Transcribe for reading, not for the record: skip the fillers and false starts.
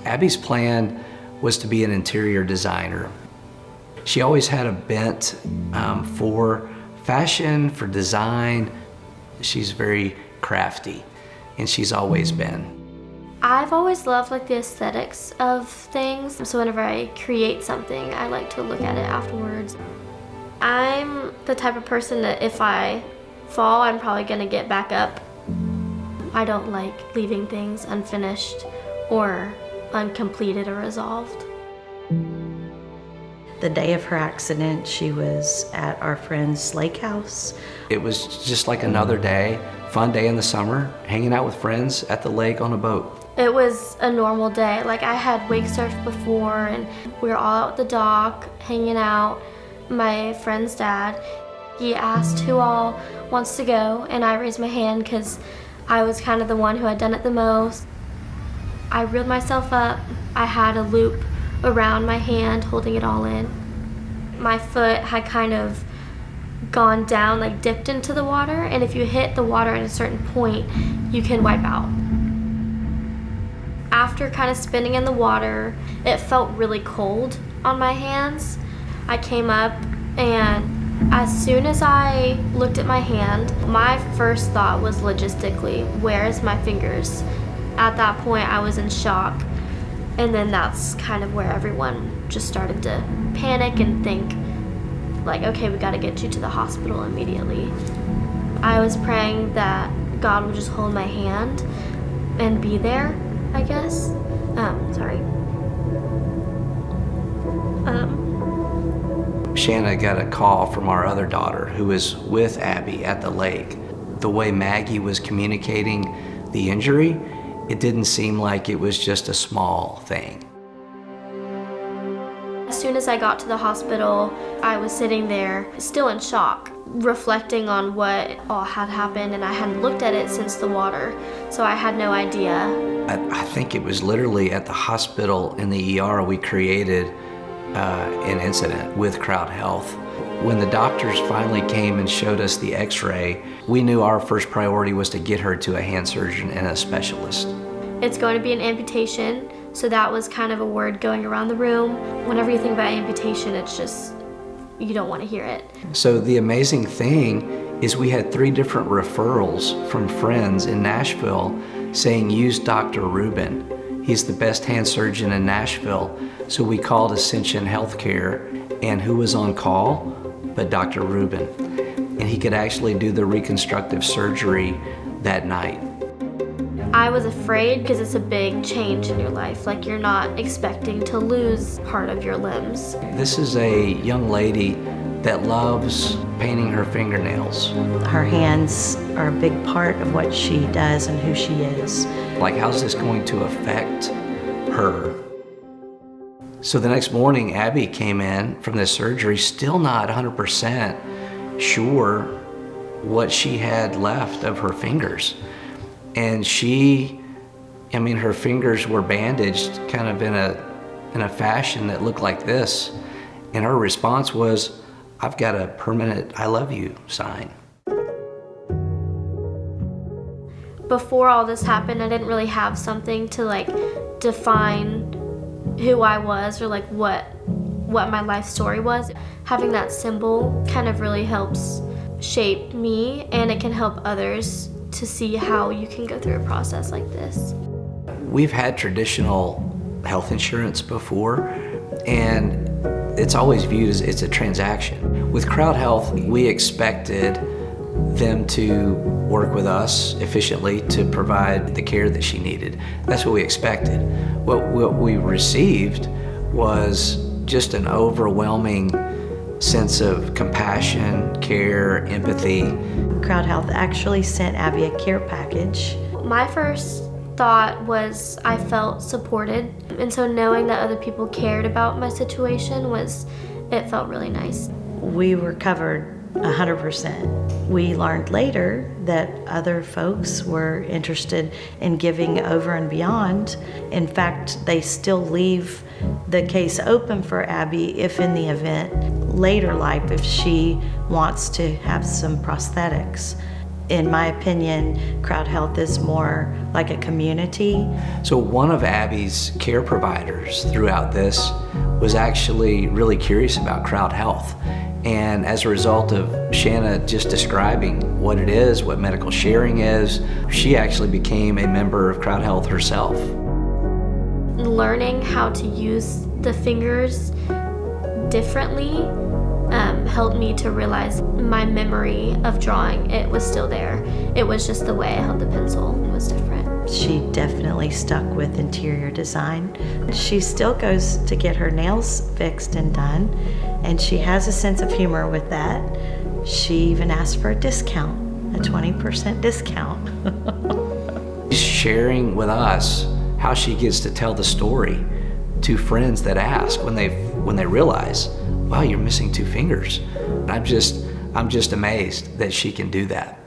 Abby's plan was to be an interior designer. She always had a bent for fashion, for design. She's very crafty, and she's always been. I've always loved the aesthetics of things, so whenever I create something, I like to look at it afterwards. I'm the type of person that if I fall, I'm probably gonna get back up. I don't like leaving things unfinished or uncompleted or resolved. The day of her accident, she was at our friend's lake house. It was just like another day, fun day in the summer, hanging out with friends at the lake on a boat. It was a normal day. I had wake surfed before, and we were all out at the dock, hanging out. My friend's dad, he asked who all wants to go, and I raised my hand because I was kind of the one who had done it the most. I reeled myself up. I had a loop around my hand, holding it all in. My foot had kind of gone down, dipped into the water, and if you hit the water at a certain point, you can wipe out. After kind of spinning in the water, it felt really cold on my hands. I came up, and as soon as I looked at my hand, my first thought was logistically, where's my fingers? At that point, I was in shock. And then that's kind of where everyone just started to panic and think, okay, we gotta get you to the hospital immediately. I was praying that God would just hold my hand and be there, I guess. Shanna got a call from our other daughter who was with Abby at the lake. The way Maggie was communicating the injury, it didn't seem like it was just a small thing. As soon as I got to the hospital, I was sitting there still in shock, reflecting on what all had happened, and I hadn't looked at it since the water, so I had no idea. I think it was literally at the hospital in the ER we created an incident with CrowdHealth. When the doctors finally came and showed us the x-ray, we knew our first priority was to get her to a hand surgeon and a specialist. It's going to be an amputation, so that was kind of a word going around the room. Whenever you think about amputation, it's just, you don't want to hear it. So the amazing thing is we had 3 different referrals from friends in Nashville saying, use Dr. Rubin. He's the best hand surgeon in Nashville. So we called Ascension Healthcare, and who was on call but Dr. Rubin. And he could actually do the reconstructive surgery that night. I was afraid because it's a big change in your life. You're not expecting to lose part of your limbs. This is a young lady that loves painting her fingernails. Her hands are a big part of what she does and who she is. How's this going to affect her? So the next morning, Abby came in from this surgery, still not 100% sure what she had left of her fingers. And her fingers were bandaged kind of in a fashion that looked like this. And her response was, I've got a permanent I love you sign. Before all this happened, I didn't really have something to define who I was or what my life story was. Having that symbol kind of really helps shape me, and it can help others to see how you can go through a process like this. We've had traditional health insurance before, and it's always viewed as it's a transaction. With CrowdHealth, we expected them to work with us efficiently to provide the care that she needed. That's what we expected. What we received was just an overwhelming sense of compassion, care, empathy. CrowdHealth actually sent Abby a care package. My first thought was I felt supported, and so knowing that other people cared about my situation it felt really nice. We were covered 100%. We learned later that other folks were interested in giving over and beyond. In fact, they still leave the case open for Abby if in the event later life, if she wants to have some prosthetics. In my opinion, CrowdHealth is more like a community. So one of Abby's care providers throughout this was actually really curious about CrowdHealth. And as a result of Shanna just describing what it is, what medical sharing is, she actually became a member of CrowdHealth herself. Learning how to use the fingers differently helped me to realize my memory of drawing, it was still there. It was just the way I held the pencil was different. She definitely stuck with interior design. She still goes to get her nails fixed and done, and she has a sense of humor with that. She even asked for a discount, a 20% discount. She's sharing with us how she gets to tell the story to friends that ask when they realize, wow, you're missing 2 fingers. I'm just amazed that she can do that.